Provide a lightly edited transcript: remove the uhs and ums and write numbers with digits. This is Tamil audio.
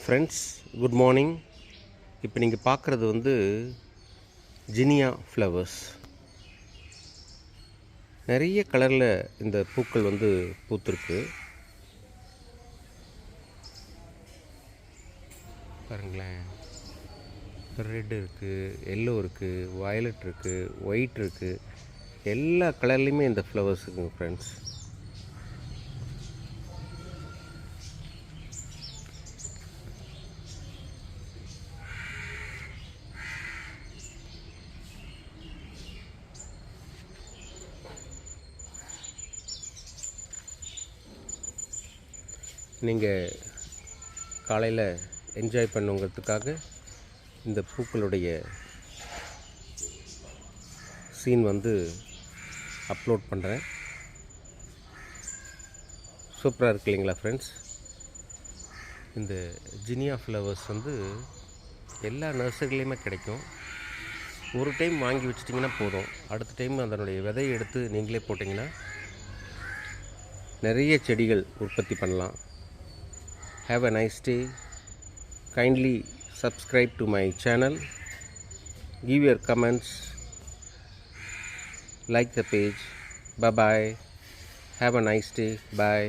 Friends, good morning. இப்போ நீங்கள் பார்க்குறது வந்து ஜினியா ஃப்ளவர்ஸ். நிறைய கலரில் இந்த பூக்கள் வந்து பூத்துருக்கு. பாருங்களேன், ரெட் இருக்குது, எல்லோ இருக்குது, வயலட் இருக்குது, ஒயிட் இருக்குது. எல்லா கலர்லேயுமே இந்த ஃப்ளவர்ஸ் இருக்குங்க ஃப்ரெண்ட்ஸ். நீங்கள் காலையில் என்ஜாய் பண்ணுங்கிறதுக்காக இந்த பூக்களுடைய சீன் வந்து அப்லோட் பண்ணுறேன். சூப்பராக இருக்கு இல்லைங்களா ஃப்ரெண்ட்ஸ்? இந்த ஜினியா ஃப்ளவர்ஸ் வந்து எல்லா நர்சரிலையுமே கிடைக்கும். ஒரு டைம் வாங்கி வச்சிட்டிங்கன்னா போதும். அடுத்த டைம் அதனுடைய விதையை எடுத்து நீங்களே போட்டிங்கன்னா நிறைய செடிகள் உற்பத்தி பண்ணலாம். Have a nice day. Kindly subscribe to my channel. Give your comments. Like the page. Bye bye. Have a nice day. Bye.